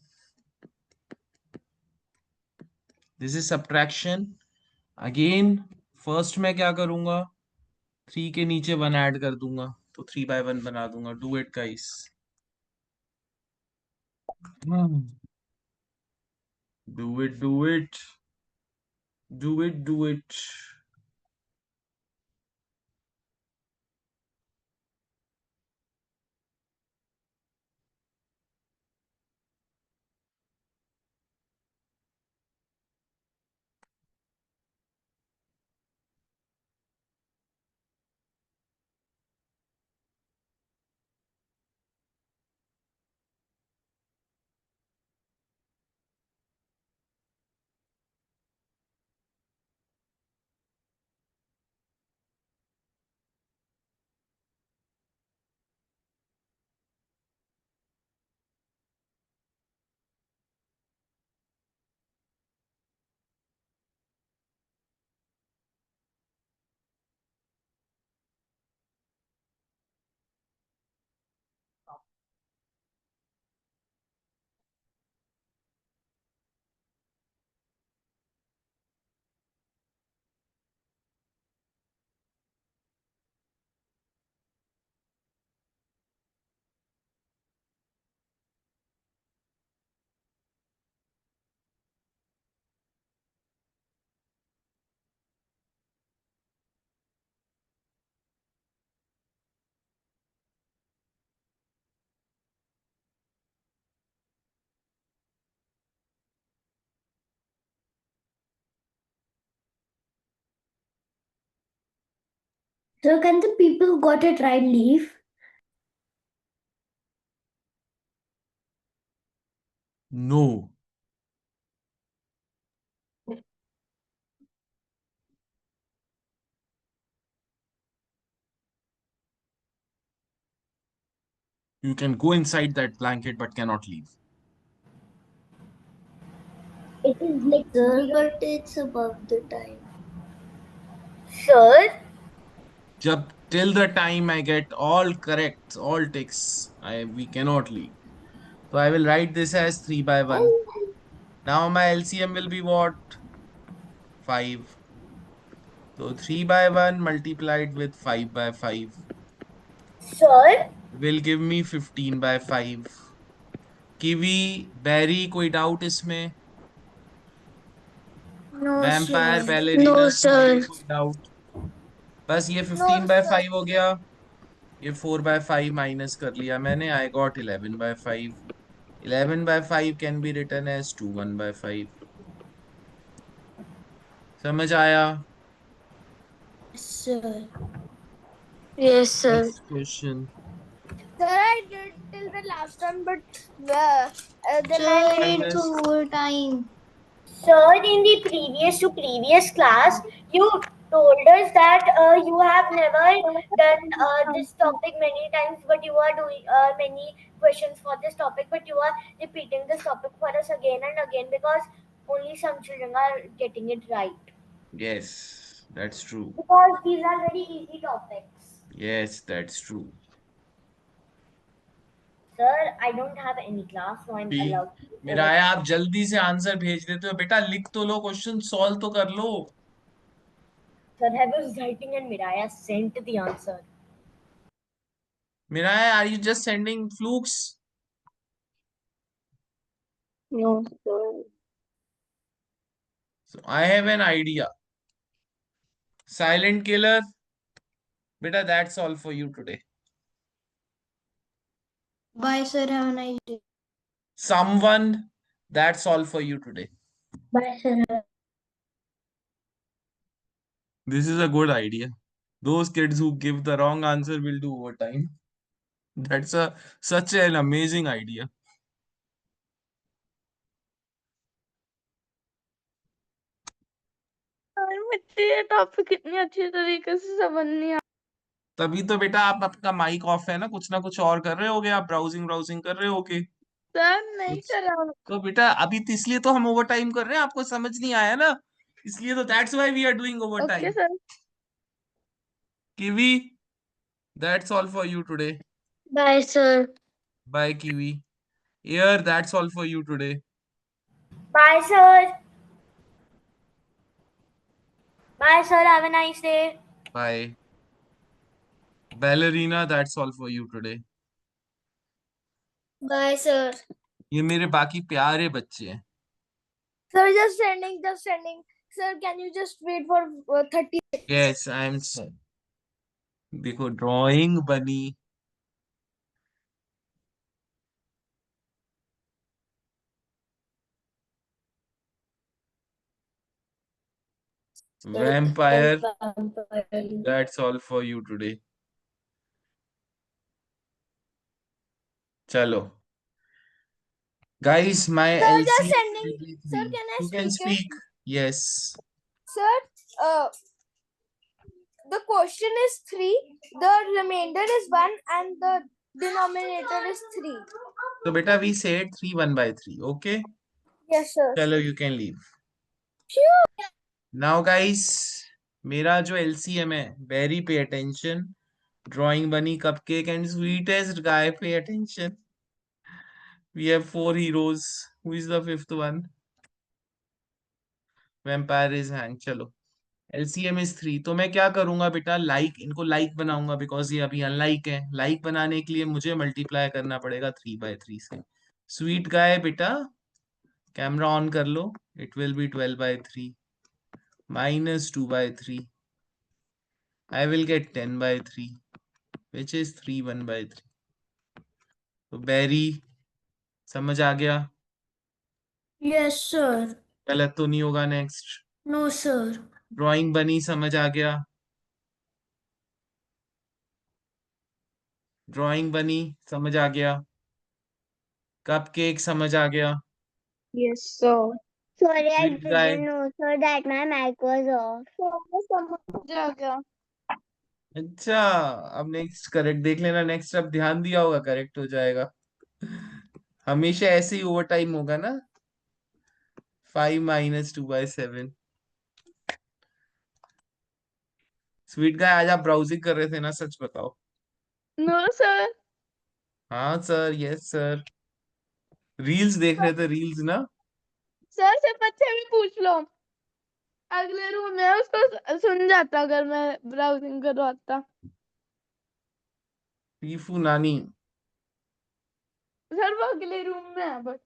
This is subtraction. Again first में क्या करूंगा? 3 के नीचे 1 ऐड कर दूंगा, तो 3/1 बना दूंगा. Do it guys. Do it, do it, do it, do it. So can the people who got it right leave? No. You can go inside that blanket but cannot leave. It is like sir, but it's above the time. Sir, Jab till the time I get all correct, all ticks, we cannot leave. So I will write this as 3/1. Now my LCM will be what? 5. So 3 by 1 multiplied with 5 by 5 Sir, will give me 15 by 5. Kiwi berry कोई doubt इसमें? No, vampire sir. Ballerina No, CA sir. कोई doubt? बस ये No, 15 by sir. 5 हो गया। ये 4 by 5 minus कर लिया मैंने। I got 11 by 5। 11 by 5 can be written as 2 1 by 5। समझ आया? Sir. Yes, sir. Next question. Sir, I did till the last one, but then I Sir, like it's Minus- overtime. sir, in the previous class, you told us that you have never done this topic many times, but you are doing many questions for this topic, but you are repeating this topic for us again and again because only some children are getting it right. Yes, that's true. Because these are very easy topics. Yes, that's true. Sir, I don't have any class, so I'm ठीक। allowed to मेरा आया, आप जल्दी से answer भेज देते हो बेटा। लिख तो लो, क्वेश्चन सॉल्व तो कर लो। Sir, I was writing and Miraya sent the answer. मेरा आया, are you just sending flukes? No, sir. So I have an idea. Silent killer, beta, that's all for you today. Bye, sir. Have a nice day. Someone, that's all for you today. Bye, sir. This is a good idea. Those kids who give the wrong answer will do overtime. That's such an amazing idea. और मुझे ये topic इतनी अच्छी तरीके से समझ नहीं आ तभी तो बेटा आप, आपका माइक ऑफ है ना, कुछ और कर रहे होगे आप, ब्राउजिंग कर रहे होगे। सर नहीं कर रहा हूँ। तो बेटा अभी तो इसलिए तो हम ओवर टाइम कर रहे हैं, आपको समझ नहीं आया ना, इसलिए तो that's why we are doing over okay time. Sir. Kiwi, that's all for you today. Bye sir. Bye Kiwi. Air, that's all for you today. Bye, sir. Bye, sir. Have a nice day. Bye. Ballerina, that's all for you today. bye, sir. ये मेरे बाकी प्यारे बच्चे हैं। Sir, just sending, just sending. Sir, can you just wait for 30 seconds? Yes, I am. देखो drawing बनी। Vampire, that's all for you today. चलो guys, my Sir, LC just sending. Sir, three. can I You can speak it? speak. Yes. Sir, the question is 3, the remainder is 1, and the denominator is 3. So beta, we said 3 1 by 3. Okay. Yes, sir. चलो, you can leave. Sure. Now guys, मेरा जो LCM है, very pay attention. Drawing bunny, cupcake and sweetest guy, pay attention. We have 4 heroes. Who is the 5th one? Vampire is hanged. चलो, LCM is 3। तो मैं क्या करूंगा बेटा, like, इनको लाइक बनाऊंगा बिकॉज ये अभी अनलाइक है। लाइक बनाने के लिए मुझे मल्टीप्लाई करना पड़ेगा 3 by 3 से। स्वीट गाय बेटा, कैमरा ऑन कर लो। It will be 12 by 3 minus 2 by 3। I will get 10 by 3 which is 3 1 by 3। तो बैरी, समझ आ गया? Yes, sir. गलत तो नहीं होगा नेक्स्ट? No, sir. ड्राइंग बनी, समझ आ गया? ड्राइंग बनी, समझ आ गया? कपकेक, समझ आ गया? Yes sir. Sorry, I sweet guy, didn't know, sir, that my mic was off. समझ आ गया। अच्छा। अब नेक्स्ट करेक्ट देख लेना, नेक्स्ट अब ध्यान दिया होगा, करेक्ट हो जाएगा। हमेशा ऐसे ही ओवर टाइम होगा ना। 5 minus 2 by 7। स्वीट गाय, आज आप ब्राउजिंग कर रहे थे ना, सच बताओ। No sir. हाँ सर, यस सर। रील्स देख रहे थे, रील्स ना। सर से बच्चे भी पूछ लो। अगले रूम में है, उसको सुन जाता अगर मैं ब्राउजिंग करवाता। पीफू नानी। सर वो अगले रूम में है but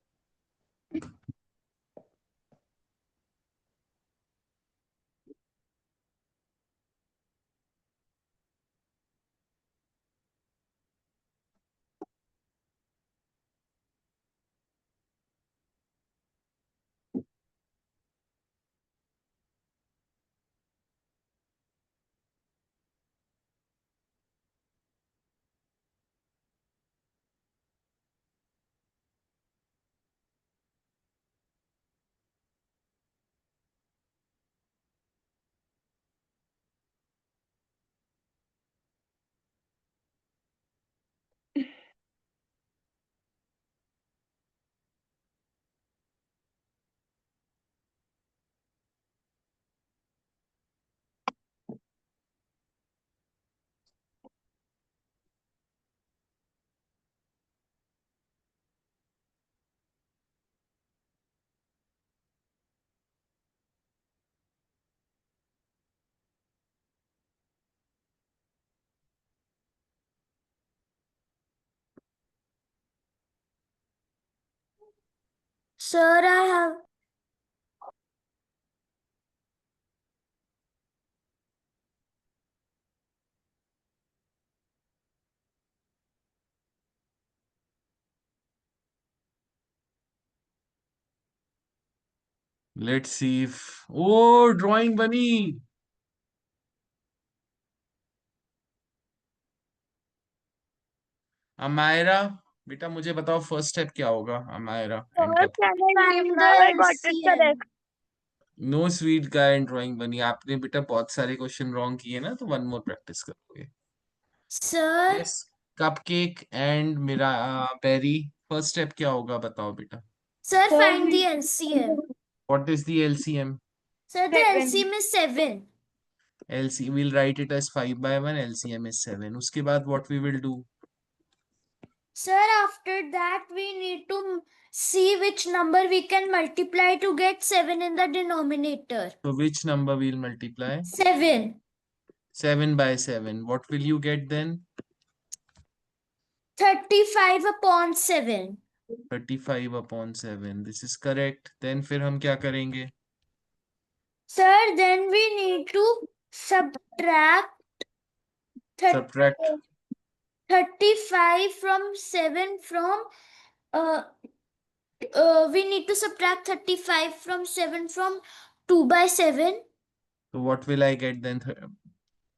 Sir, I have. Let's see if. Oh, drawing बनी. अमायरा, बेटा मुझे बताओ फर्स्ट स्टेप क्या होगा Amaira and Sir, cup. can I Find leave the now? I got it LCM. correct. No sweet guy and drawing bunny. आपने बेटा बहुत सारे क्वेश्चन रॉन्ग किए ना, तो वन मोर प्रैक्टिस करोगे. Sir, yes. कपकेक एंड मेरा बेरी. फर्स्ट स्टेप क्या होगा बताओ बेटा. sir, find the LCM. What is the LCM? Sir, the Seven. LCM is 7. LC we'll write it as 5 by 1. LCM is 7. उसके बाद what we will do? Sir, after that we need to see which number we can multiply to get 7 in the denominator. So which number we'll multiply? 7. 7 by 7. What will you get then? 35 upon 7. 35 upon 7. This is correct. Then फिर हम क्या करेंगे? Sir, then we need to subtract Subtract. 35 from 7 from we need to subtract 35 from 7 from 2 by 7. So what will I get then?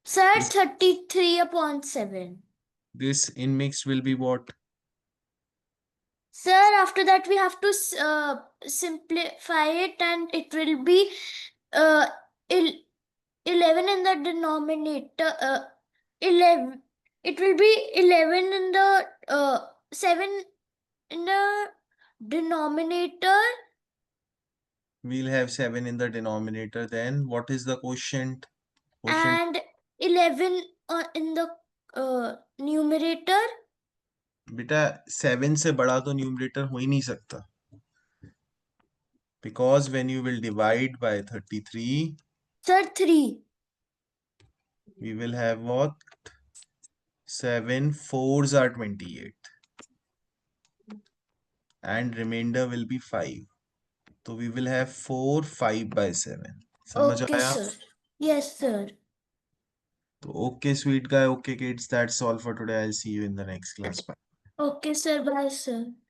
Sir, This- 33 upon 7. This in mixed will be what? Sir, after that we have to simplify it and it will be uh, 11 in the denominator. 11. It will be 11 in the 7 in the denominator. We'll have 7 in the denominator. Then what is the quotient? Quotient. And 11 in the numerator. बेटा 7 से बड़ा तो numerator हो ही नहीं सकता. Because when you will divide by 33, Sir, 3. we will have what? 7 4s are 28. And remainder will be 5. So we will have 4 5 by 7. समझ Okay, आया? sir. Yes, sir. So okay, sweet guy, okay kids, that's all for today. I'll see you in the next class. Bye. Okay, sir. Bye, sir.